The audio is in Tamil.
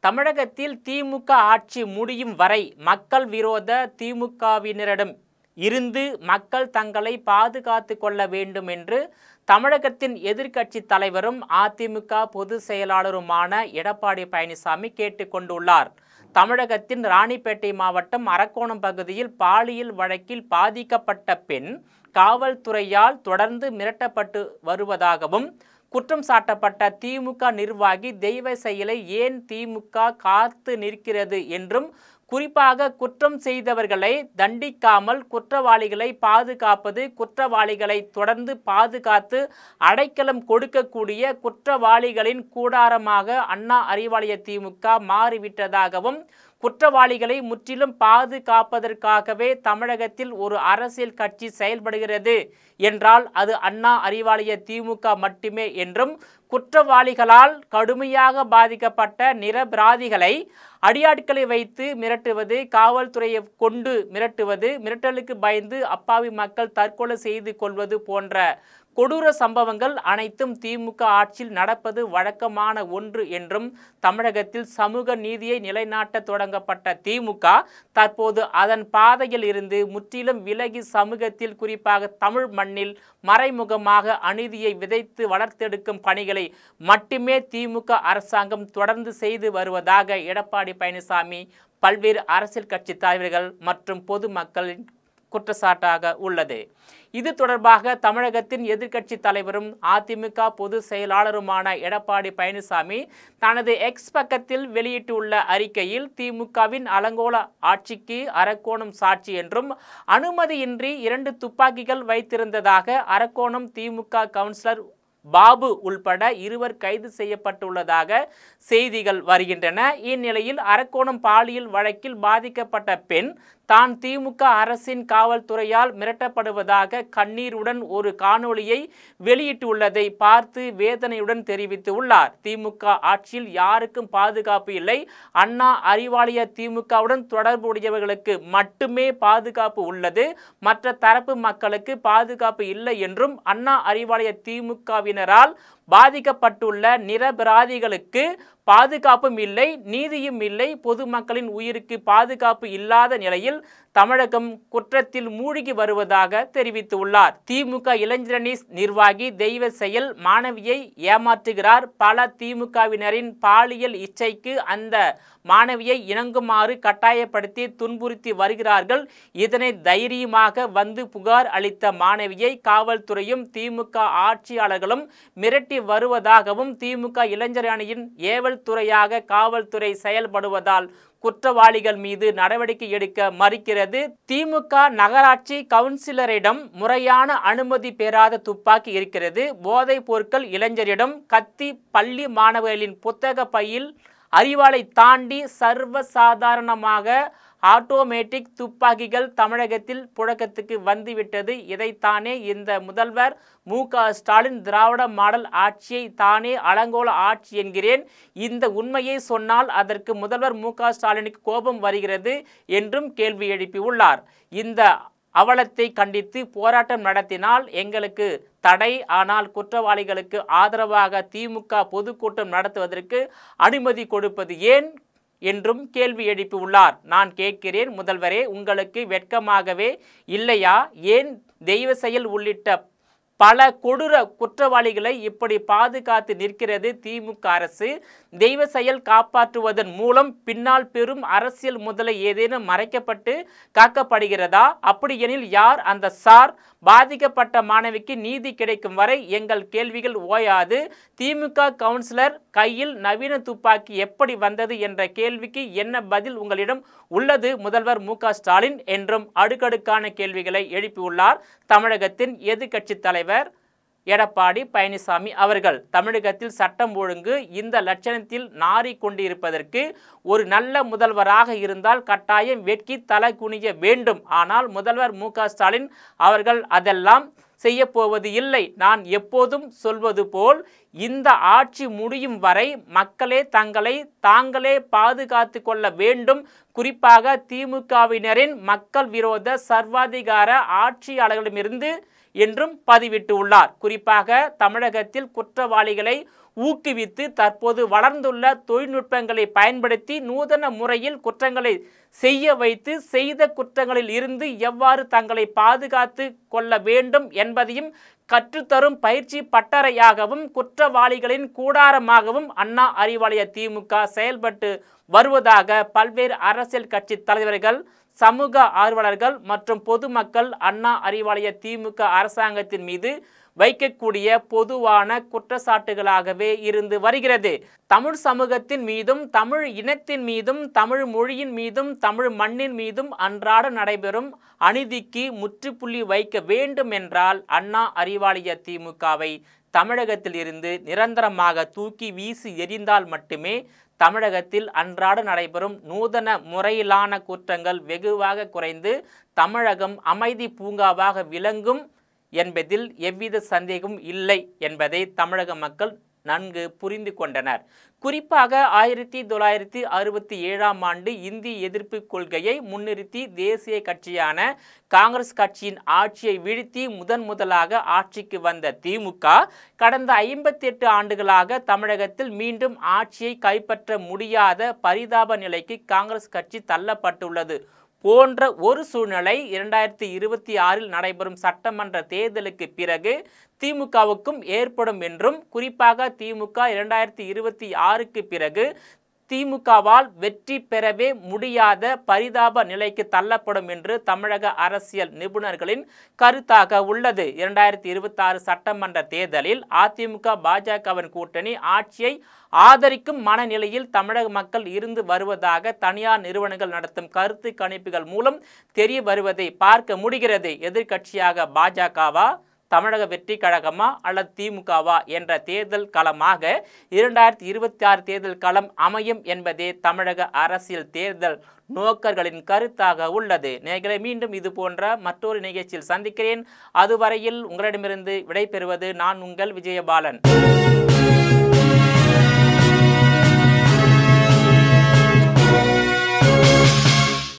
தமிழகத்தில் திமுக ஆட்சி முடியும் வரை மக்கள் விரோத திமுகவினரிடம் இருந்து மக்கள் தங்களை பாதுகாத்து கொள்ள வேண்டும் என்று தமிழகத்தின் எதிர்க்கட்சி தலைவரும் அதிமுக பொதுச் செயலாளருமான எடப்பாடி பழனிசாமி கேட்டுக்கொண்டுள்ளார். தமிழகத்தின் ராணிப்பேட்டை மாவட்டம் அரக்கோணம் பகுதியில் பாலியல் வழக்கில் பாதிக்கப்பட்ட பெண் காவல்துறையால் தொடர்ந்து மிரட்டப்பட்டு வருவதாகவும் குற்றம் சாட்டப்பட்ட திமுக நிர்வாகி தெய்வ செயலை ஏன் திமுக காத்து நிற்கிறது என்றும் குறிப்பாக குற்றம் செய்தவர்களை தண்டிக்காமல் குற்றவாளிகளை பாதுகாப்பது, குற்றவாளிகளை தொடர்ந்து பாதுகாத்து அடைக்கலம் கொடுக்கக்கூடிய குற்றவாளிகளின் கூடாரமாக அண்ணா அறிவாலய திமுக மாறிவிட்டதாகவும் குற்றவாளிகளை முற்றிலும் பாதுகாப்பதற்காகவே தமிழகத்தில் ஒரு அரசியல் கட்சி செயல்படுகிறது என்றால் அது அண்ணா அறிவாலய திமுக மட்டுமே என்றும் குற்றவாளிகளால் கடுமையாக பாதிக்கப்பட்ட நிரபராதிகளை அடியாட்களை வைத்து மிரட்டுவது, காவல்துறையை கொண்டு மிரட்டுவது, மிரட்டலுக்கு பயந்து அப்பாவி மக்கள் தற்கொலை செய்து கொள்வது போன்ற கொடூர சம்பவங்கள் அனைத்தும் திமுக ஆட்சியில் நடப்பது வழக்கமான ஒன்று என்றும் தமிழகத்தில் சமூக நீதியை நிலைநாட்ட தொடங்கப்பட்ட திமுக தற்போது அதன் பாதையில் இருந்து முற்றிலும் விலகி சமூகத்தில் குறிப்பாக தமிழ் மண்ணில் மறைமுகமாக அநீதியை விதைத்து வளர்த்தெடுக்கும் பணிகளை மட்டுமே திமுக அரசாங்கம் தொடர்ந்து செய்து வருவதாக எடப்பாடி பழனிசாமி பல்வேறு அரசியல் கட்சி தலைவர்கள் மற்றும் பொதுமக்களின் குற்றச்சாட்டாக உள்ளது. இது தொடர்பாக தமிழகத்தின் எதிர்க்கட்சி தலைவரும் அதிமுக பொதுச் செயலாளருமான எடப்பாடி பழனிசாமி தனது எக்ஸ் பக்கத்தில் வெளியிட்டுள்ள அறிக்கையில் திமுகவின் அலங்கோல ஆட்சிக்கு அரக்கோணம் சாட்சி என்றும் அனுமதியின்றி 2 துப்பாக்கிகள் வைத்திருந்ததாக அரக்கோணம் திமுக கவுன்சிலர் பாபு உள்பட 2 கைது செய்யப்பட்டுள்ளதாக செய்திகள் வருகின்றன. இந்நிலையில் அரக்கோணம் பாலியல் வழக்கில் பாதிக்கப்பட்ட பெண் தான் திமுக அரசின் காவல்துறையால் மிரட்டப்படுவதாக கண்ணீருடன் ஒரு காணொளியை வெளியிட்டுள்ளதை பார்த்து வேதனையுடன் தெரிவித்துள்ளார். திமுக ஆட்சியில் யாருக்கும் பாதுகாப்பு இல்லை, அண்ணா அறிவாலய திமுகவுடன் தொடர்புடையவர்களுக்கு மட்டுமே பாதுகாப்பு உள்ளது, மற்ற தரப்பு மக்களுக்கு பாதுகாப்பு இல்லை என்றும் அண்ணா அறிவாலய திமுகவினரால் பாதிக்கப்பட்டுள்ள நிரபராதிகளுக்கு பாதுகாப்பும் இல்லை, நீதியும் இல்லை, பொதுமக்களின் உயிருக்கு பாதுகாப்பு இல்லாத நிலையில் தமிழகம் குற்றத்தில் மூழ்கி வருவதாக தெரிவித்துள்ளார். திமுக இளைஞரணி நிர்வாகி தெய்வ செயல் மாணவியை ஏமாற்றுகிறார். பல திமுகவினரின் பாலியல் இச்சைக்கு அந்த மாணவியை இணங்குமாறு கட்டாயப்படுத்தி துன்புறுத்தி வருகிறார்கள். இதனை தைரியமாக வந்து புகார் அளித்த மாணவியை காவல்துறையும் திமுக ஆட்சியாளர்களும் மிரட்டி வருவதாகவும் திமுக இளைஞர் அணியின் ஏவல் துறையாக காவல்துறை செயல்படுவதால் குற்றவாளிகள் மீது நடவடிக்கை எடுக்க மறுக்கிறது. திமுக நகராட்சி கவுன்சிலரிடம் முறையான அனுமதி பெறாத துப்பாக்கி இருக்கிறது. போதைப் பொருட்கள் இளைஞரிடம், கத்தி பள்ளி மாணவர்களின் புத்தக பையில், அறிவாலை தாண்டி சர்வசாதாரணமாக ஆட்டோமேட்டிக் துப்பாக்கிகள் தமிழகத்தில் புழக்கத்துக்கு வந்துவிட்டது. இதைத்தானே இந்த முதல்வர் மு.க. ஸ்டாலின் திராவிட மாடல் ஆட்சியை தானே அலங்கோல ஆட்சி என்கிறேன். இந்த உண்மையை சொன்னால் அதற்கு முதல்வர் மு.க. ஸ்டாலினுக்கு கோபம் வருகிறது என்றும் கேள்வி எழுப்பியுள்ளார். இந்த அவலத்தை கண்டித்து போராட்டம் நடத்தினால் எங்களுக்கு தடை, ஆனால் குற்றவாளிகளுக்கு ஆதரவாக திமுக பொதுக்கூட்டம் நடத்துவதற்கு அனுமதி கொடுப்பது ஏன் என்றும் கேள்வி எழுப்பியுள்ளார். நான் கேட்கிறேன், முதல்வரே, உங்களுக்கு வெட்கமாகவே இல்லையா? ஏன் தெய்வ செயல் உள்ளிட்ட பல கொடூர குற்றவாளிகளை இப்படி பாதுகாத்து நிற்கிறது திமுக அரசு? தெய்வ செயல் காப்பாற்றுவதன் மூலம் பின்னால் பெரும் அரசியல் முதலை ஏதேனும் மறைக்கப்பட்டு காக்கப்படுகிறதா? அப்படியெனில் யார் அந்த சார்? பாதிக்கப்பட்ட மாணவிக்கு நீதி கிடைக்கும் வரை எங்கள் கேள்விகள் ஓயாது. திமுக கவுன்சிலர் கையில் நவீன துப்பாக்கி எப்படி வந்தது என்ற கேள்விக்கு என்ன பதில் உங்களிடம் உள்ளது முதல்வர் மு.க. ஸ்டாலின் என்றும் அடுக்கடுக்கான கேள்விகளை எழுப்பியுள்ளார் தமிழகத்தின் எதிர்க்கட்சி தலைவர் எடப்பாடி பழனிசாமி அவர்கள். தமிழகத்தில் சட்டம் ஒழுங்கு இந்த லட்சணத்தில் நாறிக்கொண்டிருப்பதற்கு ஒரு நல்ல முதல்வராக இருந்தால் கட்டாயம் வெட்கி தலை குனிய வேண்டும். ஆனால் முதல்வர் மு.க. ஸ்டாலின் அவர்கள் அதெல்லாம் செய்ய போவது இல்லை. நான் எப்போதும் சொல்வது போல் இந்த ஆட்சி முடியும் வரை மக்களே தங்களை தாங்களே பாதுகாத்து கொள்ள வேண்டும். குறிப்பாக திமுகவினரின் மக்கள் விரோத சர்வாதிகார ஆட்சியாளர்களிடமிருந்து என்றும் பதிவிட்டுள்ளார். குறிப்பாக தமிழகத்தில் குற்றவாளிகளை ஊக்குவித்து தற்போது வளர்ந்துள்ள தொழில்நுட்பங்களை பயன்படுத்தி நூதன முறையில் குற்றங்களை செய்ய வைத்து செய்த குற்றங்களில் இருந்து எவ்வாறு தங்களை பாதுகாத்து கொள்ள வேண்டும் என்பதையும் கற்றுத்தரும் பயிற்சி பட்டறையாகவும் குற்றவாளிகளின் கூடாரமாகவும் அண்ணா அறிவாலய திமுக செயல்பட்டு வருவதாக பல்வேறு அரசியல் கட்சி தலைவர்கள், சமூக ஆர்வலர்கள் மற்றும் பொதுமக்கள் அண்ணா அறிவாலய திமுக அரசாங்கத்தின் மீது வைக்கக்கூடிய பொதுவான குற்றச்சாட்டுகளாகவே இருந்து வருகிறது. தமிழ் சமூகத்தின் மீதும் தமிழ் இனத்தின் மீதும் தமிழ் மொழியின் மீதும் தமிழ் மண்ணின் மீதும் அன்றாட நடைபெறும் அநீதிக்கு முற்றுப்புள்ளி வைக்க வேண்டும் என்றால் அண்ணா அறிவாலய திமுகவை தமிழகத்தில் இருந்து நிரந்தரமாக தூக்கி வீசி எறிந்தால் மட்டுமே தமிழகத்தில் அன்றாட நடைபெறும் நூதன முறையிலான குற்றங்கள் வெகுவாக குறைந்து தமிழகம் அமைதி பூங்காவாக விளங்கும் என்பதில் எவ்வித சந்தேகமும் இல்லை என்பதை தமிழக மக்கள் நன்கு புரிந்து கொண்டனர். குறிப்பாக 1967ஆம் ஆண்டு இந்திய எதிர்ப்பு கொள்கையை முன்னிறுத்தி தேசிய கட்சியான காங்கிரஸ் கட்சியின் ஆட்சியை வீழ்த்தி முதலாக ஆட்சிக்கு வந்த திமுக கடந்த 58 ஆண்டுகளாக தமிழகத்தில் மீண்டும் ஆட்சியை கைப்பற்ற முடியாத பரிதாப நிலைக்கு காங்கிரஸ் கட்சி தள்ளப்பட்டுள்ளது போன்ற ஒரு சூழ்நிலை 2026இல் நடைபெறும் சட்டமன்ற தேர்தலுக்கு பிறகு திமுகவுக்கும் ஏற்படும் என்றும், குறிப்பாக திமுக 2026க்கு பிறகு திமுகவால் வெற்றி பெறவே முடியாத பரிதாப நிலைக்கு தள்ளப்படும் என்று தமிழக அரசியல் நிபுணர்களின் கருத்தாக உள்ளது. 2026 சட்டமன்ற தேர்தலில் அதிமுக பாஜகவின் கூட்டணி ஆட்சியை ஆதரிக்கும் மனநிலையில் தமிழக மக்கள் இருந்து வருவதாக தனியார் நிறுவனங்கள் நடத்தும் கருத்து கணிப்புகள் மூலம் தெரிய வருவதை பார்க்க முடிகிறது. எதிர்க்கட்சியாக பாஜகவா, தமிழக வெற்றி கழகமா அல்லது திமுகவா என்ற தேர்தல் களமாக 2026 தேர்தல் களம் அமையும் என்பதே தமிழக அரசியல் தேர்தல் நோக்கர்களின் கருத்தாக உள்ளது. நேயர்களே, மீண்டும் இது போன்ற மற்றொரு நிகழ்ச்சியில் சந்திக்கிறேன். அதுவரையில் உங்களிடமிருந்து விடைபெறுவது நான் உங்கள் விஜயபாலன்.